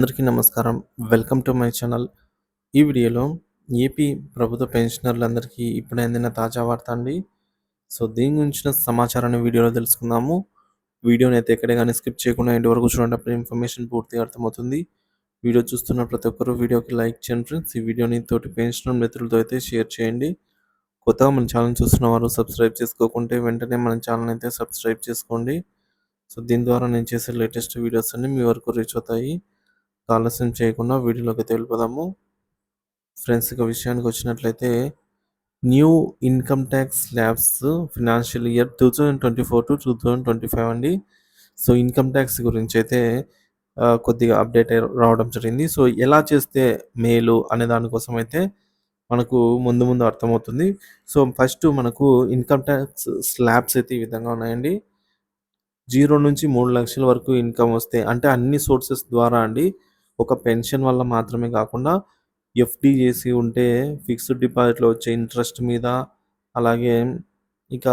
అందరికీ నమస్కారం. Welcome to my channel. ఈ వీడియోలో ఏపీ ప్రభుత్వ పెన్షనర్లందరికీ ఇప్పుడే అందిన తాజా వార్త అండి. సో, దీని గురించిన సమాచారాన్ని వీడియోలో తెలుసుకుందాము. వీడియోని అయితే ఎక్కడ గాని స్కిప్ చేయకుండా ఎండ్ వరకు చూడండి. అప్పుడు ఇన్ఫర్మేషన్ పూర్తిగా అర్థమవుతుంది. వీడియో చూస్తున్న ప్రతి ఒక్కరు వీడియోకి లైక్ చేయండి ఫ్రెండ్స్. ఈ వీడియోని తోటి పెన్షనర్ మిత్రులతో అయితే షేర్ చేయండి. కొత్తగా మన ఛానల్ చూస్తున్న వారు సబ్స్క్రైబ్ చేసుకోకుంటే వెంటనే మన ఛానల్ అయితే సబ్స్క్రైబ్ చేసుకోండి. సో, దీని ద్వారా నేను చేసే లేటెస్ట్ వీడియోస్ అన్నీ మీ వరకు రీచ్ అవుతాయి. ఆలస్యం చేయకుండా వీడియోలోకి వెళ్ళిపోదాము. ఫ్రెండ్స్, ఇక విషయానికి వచ్చినట్లయితే new income tax slabs financial year 2024-2025 అండి. సో, ఇన్కమ్ ట్యాక్స్ గురించి అయితే కొద్దిగా అప్డేట్ రావడం జరిగింది. సో, ఎలా చేస్తే మేలు అనే దానికోసం అయితే మనకు ముందు ముందు అర్థమవుతుంది. సో, ఫస్ట్ మనకు ఇన్కమ్ ట్యాక్స్ స్లాబ్స్ అయితే ఈ విధంగా ఉన్నాయండి. 0 నుంచి 3 లక్షల వరకు ఇన్కమ్ వస్తే అంటే అన్ని సోర్సెస్ ద్వారా అండి. ఒక పెన్షన్ వల్ల మాత్రమే కాకుండా ఎఫ్‌డి చేసి ఉంటే ఫిక్స్డ్ డిపాజిట్‌లో వచ్చే ఇంట్రెస్ట్ మీద, అలాగే ఇక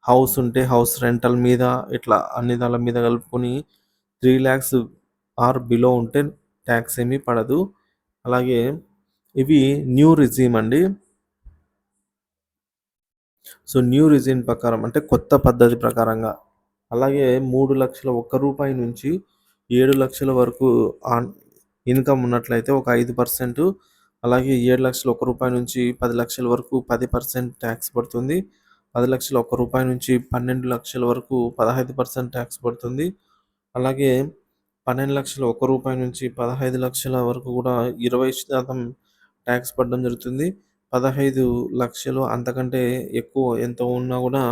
హౌస్ ఉంటే హౌస్ రెంటల్ మీద, ఇట్లా అన్ని దాన్ల మీద కలుపుకొని 3,00,000 ఆర్ బిలో ఉంటే ట్యాక్స్ ఏమీ పడదు. అలాగే ఇవి న్యూ రెజ్యూమ్ అండి. సో, న్యూ రెజ్యూమ్ ప్రకారం అంటే కొత్త పద్ధతి ప్రకారంగా. అలాగే 3,00,000 ఒక్క రూపాయి నుంచి 7,00,000 వరకు ఆన్ ఇన్కమ్ ఉన్నట్లయితే ఒక 5%, అలాగే 7,00,000 ఒక్క రూపాయి నుంచి 10,00,000 వరకు 10% ట్యాక్స్ పడుతుంది. 10,00,000 ఒక్క రూపాయి నుంచి 12,00,000 వరకు 15% ట్యాక్స్ పడుతుంది. అలాగే 12,00,000 ఒక్క రూపాయి నుంచి 15,00,000 వరకు కూడా 20% ట్యాక్స్ పడడం జరుగుతుంది. 15,00,000 అంతకంటే ఎక్కువ ఎంత ఉన్నా కూడా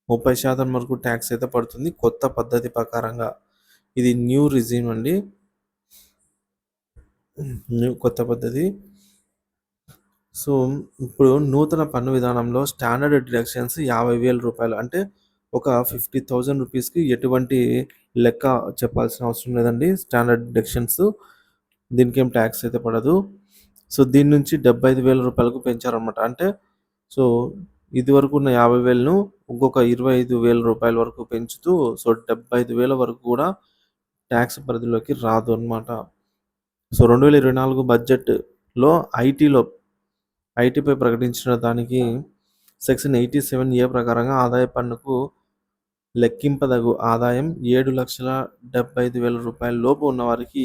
30% వరకు ట్యాక్స్ అయితే పడుతుంది కొత్త పద్ధతి ప్రకారంగా. ఇది న్యూ రెజ్యూమ్ అండి. కొత్త పద్ధతి. సో, ఇప్పుడు నూతన పన్ను విధానంలో స్టాండర్డ్ డిడక్షన్స్ రూ. 50,000 అంటే ఒక 50,000 రూపీస్‌కి ఎటువంటి లెక్క చెప్పాల్సిన అవసరం లేదండి. Standard deductions. దీనికేం ట్యాక్స్ అయితే పడదు. సో, దీని నుంచి రూ. 75,000కు పెంచారన్నమాట. అంటే సో, ఇదివరకు ఉన్న 50,000ను ఇంకొక రూ. 25,000 వరకు పెంచుతూ సో, 75,000 వరకు కూడా ట్యాక్స్ పరిధిలోకి రాదు అన్నమాట. సో, 2024 బడ్జెట్‌లో ఐటీపై ప్రకటించిన దానికి సెక్షన్ 87A ప్రకారంగా ఆదాయ పన్నుకు లెక్కింపదగు ఆదాయం రూ. 7,75,000 లోపు ఉన్నవారికి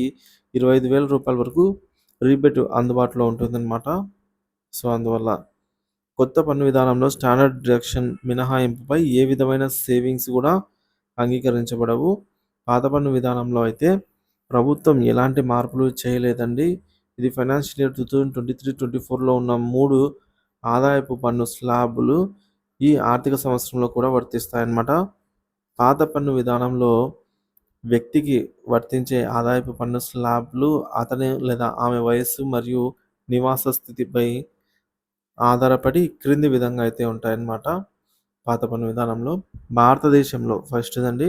రూ. 25,000 వరకు రీబేట్ అందుబాటులో ఉంటుందన్నమాట. సో, అందువల్ల కొత్త పన్ను విధానంలో స్టాండర్డ్ డిడక్షన్ మినహాయింపుపై ఏ విధమైన సేవింగ్స్ కూడా అంగీకరించబడవు. పాత పన్ను విధానంలో అయితే ప్రభుత్వం ఎలాంటి మార్పులు చేయలేదండి. ఇది ఫైనాన్షియల్ ఇయర్ 2023-24లో ఉన్న 3 ఆదాయపు పన్ను స్లాబులు ఈ ఆర్థిక సంవత్సరంలో కూడా వర్తిస్తాయన్నమాట. పాత పన్ను విధానంలో వ్యక్తికి వర్తించే ఆదాయపు పన్ను స్లాబ్‌లు అతని లేదా ఆమె వయస్సు మరియు నివాస స్థితిపై ఆధారపడి క్రింది విధంగా అయితే ఉంటాయన్నమాట. పాత పన్ను విధానంలో భారతదేశంలో ఫస్ట్‌దండి.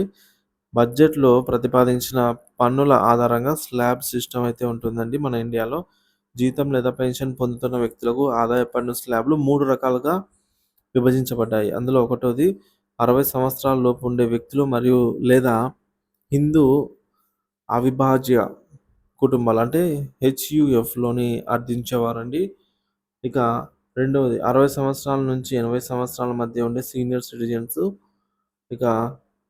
బడ్జెట్‌లో ప్రతిపాదించిన పన్నుల ఆధారంగా స్లాబ్ సిస్టమ్ అయితే ఉంటుందండి మన ఇండియాలో. జీతం లేదా పెన్షన్ పొందుతున్న వ్యక్తులకు ఆదాయ పన్ను స్లాబ్‌లు 3 రకాలుగా విభజించబడ్డాయి. అందులో ఒకటోది 60 సంవత్సరాల లోపు ఉండే వ్యక్తులు మరియు లేదా హిందూ అవిభాజ్య కుటుంబాలు అంటే హెచ్‌యుఎఫ్‌లోని అర్థించేవారండి. ఇక రెండవది 60 సంవత్సరాల నుంచి 80 సంవత్సరాల మధ్య ఉండే సీనియర్ సిటిజన్స్. ఇక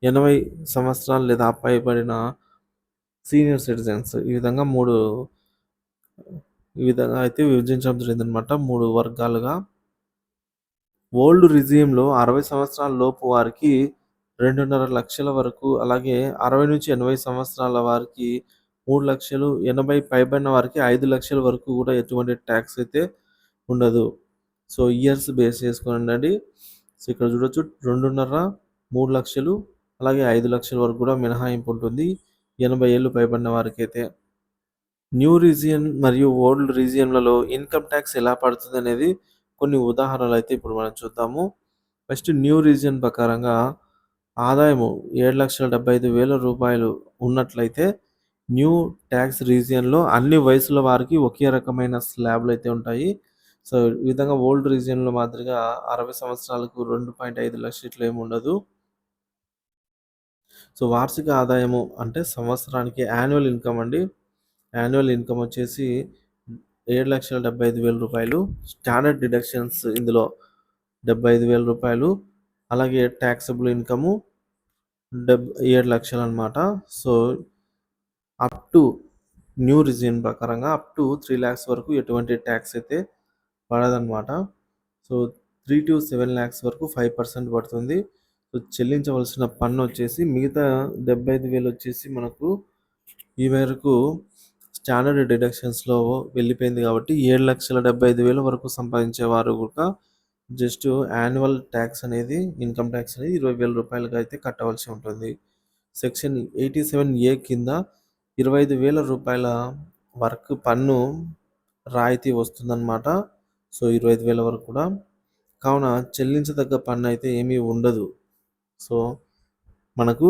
80 సంవత్సరాలు లేదా పైబడిన సీనియర్ సిటిజన్స్. ఈ విధంగా అయితే విభజించడం జరిగిందనమాట 3 వర్గాలుగా. ఓల్డ్ రిజిమ్‌లో 60 సంవత్సరాల లోపు వారికి 2.5 లక్షల వరకు, అలాగే 60-80 సంవత్సరాల వారికి 3,00,000, 80 పైబడిన వారికి 5,00,000 వరకు కూడా ఎటువంటి ట్యాక్స్ అయితే ఉండదు. సో, ఇయర్స్ బేస్ చేసుకోనండి. సో, ఇక్కడ చూడొచ్చు 2.5, 3,00,000 అలాగే 5,00,000 వరకు కూడా మినహాయింపు ఉంటుంది 80 ఏళ్ళు పైబడిన వారికైతే. న్యూ రీజియన్ మరియు ఓల్డ్ రీజియన్‌లలో ఇన్కమ్ ట్యాక్స్ ఎలా పడుతుందనేది కొన్ని ఉదాహరణలైతే ఇప్పుడు మనం చూద్దాము. ఫస్ట్ న్యూ రీజియన్ ప్రకారంగా ఆదాయము రూ. 7,75,000 ఉన్నట్లయితే న్యూ ట్యాక్స్ రీజియన్‌లో అన్ని వయసుల వారికి ఒకే రకమైన స్లాబ్‌లయితే ఉంటాయి. సో, ఈ విధంగా ఓల్డ్ రీజియన్‌లో మాదిరిగా 60 సంవత్సరాలకు 2.5 లక్షలు ఇట్లా ఏమి ఉండదు. సో వార్షిక ఆదాయము అంటే సంవత్సరానికి యాన్యువల్ ఇన్కమ్ అండి. యాన్యువల్ ఇన్కమ్ వచ్చేసి 7,75,000 రూపాయలు. స్టాండర్డ్ డిడక్షన్స్ ఇందులో 75,000 రూపాయలు. అలాగే ట్యాక్సబుల్ ఇన్కము 7 లక్షలు అనమాట. So up to new regime ప్రకారంగా అప్ టు 3 lakhs వరకు ఎటువంటి ట్యాక్స్ అయితే పడదనమాట. సో 3 to 7 lakhs వరకు 5% పడుతుంది. సో చెల్లించవలసిన పన్ను వచ్చేసి మిగతా 75,000 వచ్చేసి మనకు ఈ మేరకు స్టాండర్డ్ డిడక్షన్స్లో వెళ్ళిపోయింది కాబట్టి 7,75,000 వరకు సంపాదించేవారు కూడా జస్ట్ యాన్యువల్ ట్యాక్స్ అనేది ఇన్కమ్ ట్యాక్స్ అనేది 20,000 రూపాయలుగా అయితే కట్టవలసి ఉంటుంది. సెక్షన్ 87A కింద 25,000 రూపాయల వరకు పన్ను రాయితీ వస్తుందన్నమాట. సో 25,000 వరకు కూడా. కావున చెల్లించదగ్గ పన్ను అయితే ఏమీ ఉండదు. సో మనకు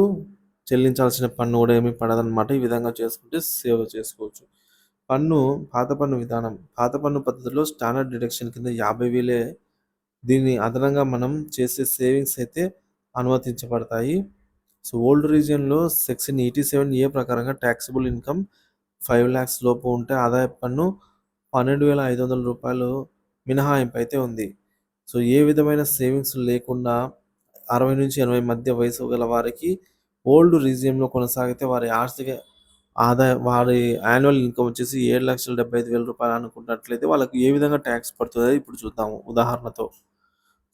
చెల్లించాల్సిన పన్ను కూడా ఏమీ పడదన్నమాట. ఈ విధంగా చేసుకుంటే సేవ్ చేసుకోవచ్చు. పాత పన్ను విధానం. పాత పన్ను పద్ధతిలో స్టాండర్డ్ డిడక్షన్ కింద 50,000 దీన్ని అదనంగా మనం చేసే సేవింగ్స్ అయితే అనుమతించబడతాయి. సో ఓల్డ్ రీజియన్లో సెక్షన్ 87A ప్రకారంగా ట్యాక్సబుల్ ఇన్కమ్ 5 lakhs లోపు ఉంటే ఆదాయ పన్ను 12,500 రూపాయలు మినహాయింపు అయితే ఉంది. సో ఏ విధమైన సేవింగ్స్ లేకుండా 60 నుంచి 80 మధ్య వయసు గల వారికి ఓల్డ్ రీజియంలో కొనసాగితే వారి వారి యాన్యువల్ ఇన్కమ్ వచ్చేసి 7,75,000 రూపాయలు అనుకున్నట్లయితే వాళ్ళకి ఏ విధంగా ట్యాక్స్ పడుతుందో ఇప్పుడు చూద్దాము ఉదాహరణతో.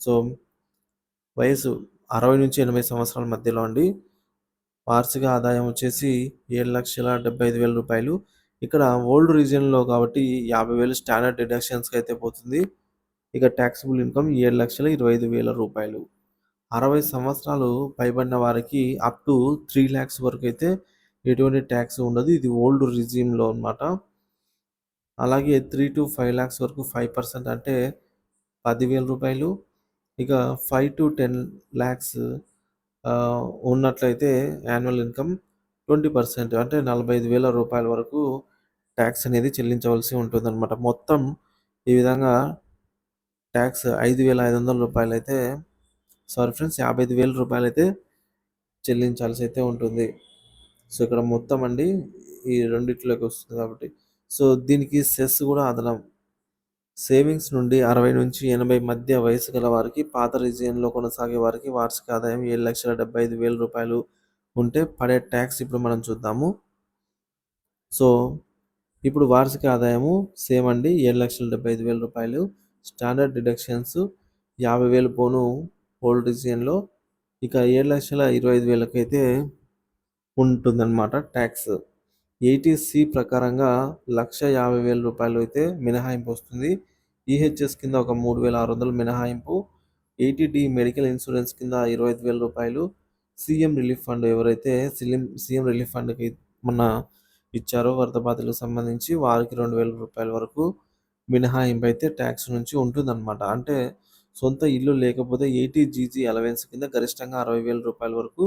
సో వయసు 60 నుంచి 80 సంవత్సరాల మధ్యలో అండి. వార్షిక ఆదాయం వచ్చేసి 7,75,000 రూపాయలు. ఇక్కడ ఓల్డ్ రీజియన్లో కాబట్టి 50,000 స్టాండర్డ్ డిడక్షన్స్కి అయితే పోతుంది. ఇక ట్యాక్సబుల్ ఇన్కమ్ 7,25,000 రూపాయలు. 60 సంవత్సరాలు పైబడిన వారికి అప్ టు 3 lakhs వరకు అయితే ఎటువంటి ట్యాక్స్ ఉండదు. ఇది ఓల్డ్ రిజిమ్లో అనమాట. అలాగే 3 to 5 lakhs వరకు 5% అంటే 10,000 రూపాయలు. ఇక 5 to 10 lakhs ఉన్నట్లయితే యాన్యువల్ ఇన్కమ్ 20% అంటే 45,000 రూపాయల వరకు ట్యాక్స్ అనేది చెల్లించవలసి ఉంటుందన్నమాట. మొత్తం ఈ విధంగా ట్యాక్స్ 5,500 రూపాయలు అయితే సారీ ఫ్రెండ్స్ 55,000 రూపాయలు అయితే చెల్లించాల్సి అయితే ఉంటుంది. సో ఇక్కడ మొత్తం అండి ఈ రెండిట్లోకి వస్తుంది కాబట్టి. సో దీనికి సెస్ కూడా అదనం. సేవింగ్స్ నుండి 60 నుంచి 80 మధ్య వయసు గల వారికి పాత రీజియన్లో కొనసాగే వారికి వార్షిక ఆదాయం 7,75,000 రూపాయలు ఉంటే పడే ట్యాక్స్ ఇప్పుడు మనం చూద్దాము. సో ఇప్పుడు వార్షిక ఆదాయము సేమ్ అండి 7,75,000 రూపాయలు. స్టాండర్డ్ డిడక్షన్స్ 50,000 పోను ఓల్డ్ రీజియన్లో. ఇక 7,25,000 అయితే ఉంటుందన్నమాట ట్యాక్స్. 80C ప్రకారంగా 1,50,000 రూపాయలు అయితే మినహాయింపు వస్తుంది. ఈహెచ్ఎస్ కింద ఒక 3,600 మినహాయింపు. 80D మెడికల్ ఇన్సూరెన్స్ కింద 25,000 రూపాయలు. సీఎం రిలీఫ్ ఫండ్ ఎవరైతే సీఎం రిలీఫ్ ఫండ్కి మొన్న ఇచ్చారో వరద బాధితులకు సంబంధించి వారికి 2,000 రూపాయల వరకు మినహాయింపు అయితే ట్యాక్స్ నుంచి ఉంటుందన్నమాట. అంటే సొంత ఇల్లు లేకపోతే 80GG అలవెన్స్ కింద గరిష్టంగా 60,000 రూపాయల వరకు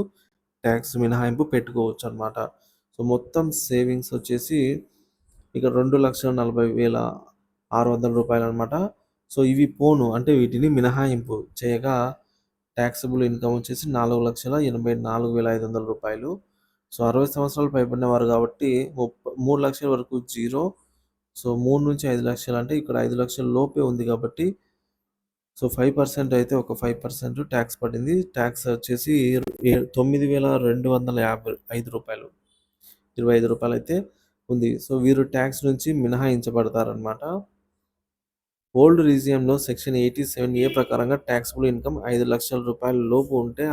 ట్యాక్స్ మినహాయింపు పెట్టుకోవచ్చు అనమాట. సో మొత్తం సేవింగ్స్ వచ్చేసి ఇక 2,40,600 రూపాయలు అనమాట. సో ఇవి పోను అంటే వీటిని మినహాయింపు చేయగా ట్యాక్సబుల్ ఇన్కమ్ వచ్చేసి 4,84,500 రూపాయలు. సో 60 సంవత్సరాలు పైబడిన వారు కాబట్టి 3 లక్షల వరకు జీరో. సో 3 నుంచి 5 లక్షలు అంటే ఇక్కడ 5 లక్షల లోపే ఉంది కాబట్టి సో 5% అయితే ఒక 5% ట్యాక్స్ పడింది. ట్యాక్స్ వచ్చేసి 9,255 రూపాయలు 25 రూపాయలు అయితే ఉంది. సో వీరు ట్యాక్స్ నుంచి మినహాయించబడతారనమాట. ఓల్డ్ రీజియంలో సెక్షన్ 87A ప్రకారంగా ట్యాక్సబుల్ ఇన్కమ్ 5 లక్షల రూపాయల లోపు ఉంటే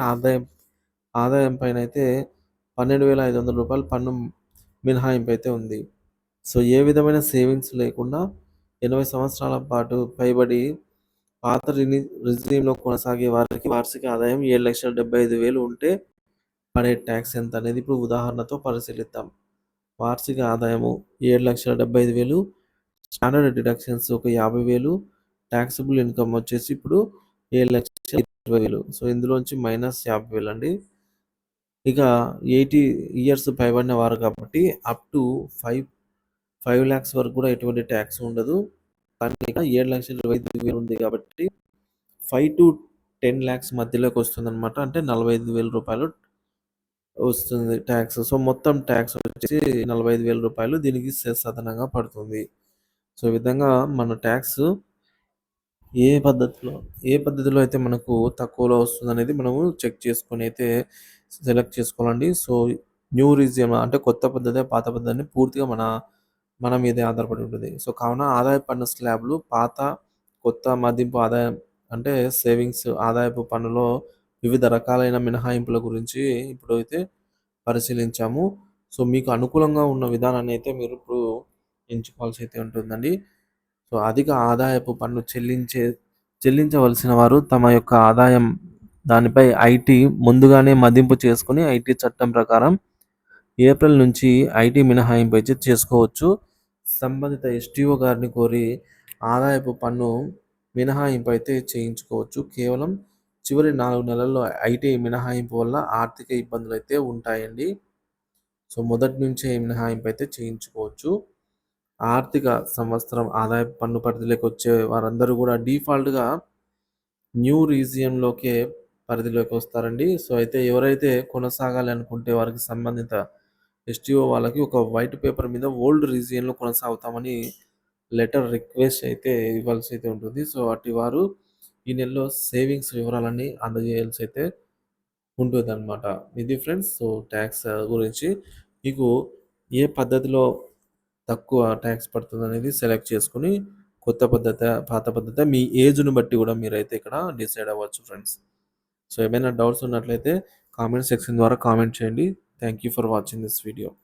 ఆదాయం పైన అయితే 12,500 రూపాయలు పన్ను మినహాయింపు అయితే ఉంది. సో ఏ విధమైన సేవింగ్స్ లేకుండా 80 సంవత్సరాల పాటు పైబడి పాత రిజిమ్లో కొనసాగే వారికి వార్షిక ఆదాయం 7,75,000 ఉంటే పడే ట్యాక్స్ ఎంత అనేది ఇప్పుడు ఉదాహరణతో పరిశీలిద్దాం. వార్షిక ఆదాయము 7,75,000, స్టాండర్డ్ డిడక్షన్స్ ఒక 50,000, ట్యాక్సబుల్ ఇన్కమ్ వచ్చేసి ఇప్పుడు 7,20,000. సో ఇందులోంచి -50,000 అండి. ఇక 80 ఇయర్స్ పైబడిన వారు కాబట్టి అప్ టు 5 lakhs వరకు కూడా ఎటువంటి ట్యాక్స్ ఉండదు. కానీ 7,25,000 ఉంది కాబట్టి 5 to 10 lakhs మధ్యలోకి వస్తుందన్నమాట. అంటే 45,000 రూపాయలు వస్తుంది ట్యాక్స్. సో, మొత్తం ట్యాక్స్ వచ్చేసి రూ. 45,000 దీనికి సెస్ అదనంగా పడుతుంది. సో, ఈ విధంగా మన ట్యాక్స్ ఏ పద్ధతిలో ఏ పద్ధతిలో అయితే మనకు తక్కువలో వస్తుందనేది మనము చెక్ చేసుకొని అయితే సెలెక్ట్ చేసుకోవాలండి. సో, న్యూ రీజియన్ అంటే కొత్త పద్ధతే, పాత పద్ధతి పూర్తిగా మన మీదే ఆధారపడి ఉంటుంది. సో, కావున ఆదాయ పన్ను స్లాబ్‌లు పాత, కొత్త, మదింపు ఆదాయం అంటే సేవింగ్స్ ఆదాయపు పన్నులో వివిధ రకాలైన మినహాయింపుల గురించి ఇప్పుడైతే పరిశీలించాము. సో, మీకు అనుకూలంగా ఉన్న విధానాన్ని అయితే మీరిప్పుడు ఎంచుకోవాల్సి అయితే ఉంటుందండి. సో, అధిక ఆదాయపు పన్ను చెల్లించవలసిన వారు తమ యొక్క ఆదాయం దానిపై ఐటీ ముందుగానే మదింపు చేసుకొని ఐటీ చట్టం ప్రకారం ఏప్రిల్ నుంచి ఐటీ మినహాయింపు అయితే చేసుకోవచ్చు. సంబంధిత ఎస్టీఓ గారిని కోరి ఆదాయపు పన్ను మినహాయింపు అయితే చేయించుకోవచ్చు. కేవలం చివరి 4 నెలల్లో ఐటీ మినహాయింపు వల్ల ఆర్థిక ఇబ్బందులైతే ఉంటాయండి. సో, మొదటి నుంచే మినహాయింపు అయితే చేయించుకోవచ్చు. ఆర్థిక సంవత్సరం ఆదాయపు పన్ను పరిధిలోకి వచ్చే వారందరూ కూడా డిఫాల్ట్‌గా న్యూ రీజియన్‌లోకే పరిధిలోకి వస్తారండి. సో, అయితే ఎవరైతే కొనసాగాలి అనుకుంటే వారికి సంబంధిత ఎస్టీఓ వాళ్ళకి ఒక వైట్ పేపర్ మీద ఓల్డ్ రీజియన్‌లో కొనసాగుతామని లెటర్ రిక్వెస్ట్ అయితే ఇవ్వాల్సి అయితే ఉంటుంది. సో, అట్టి వారు ఈ నెలలో సేవింగ్స్ వివరాలన్నీ అందజేయాల్సి అయితే ఉంటుందన్నమాట. ఇది ఫ్రెండ్స్. సో, టాక్స్ గురించి మీకు ఏ పద్ధతిలో తక్కువ టాక్స్ పడుతుందనేది సెలెక్ట్ చేసుకొని కొత్త పద్ధతా, పాత పద్ధతా మీ ఏజ్‌ని బట్టి గూడా మీరైతే ఇక్కడ డిసైడ్ అవ్వచ్చు ఫ్రెండ్స్. సో, ఏమైనా డౌట్స్ ఉన్నట్లయితే కామెంట్ సెక్షన్ ద్వారా కామెంట్ చేయండి. Thank you for watching this video.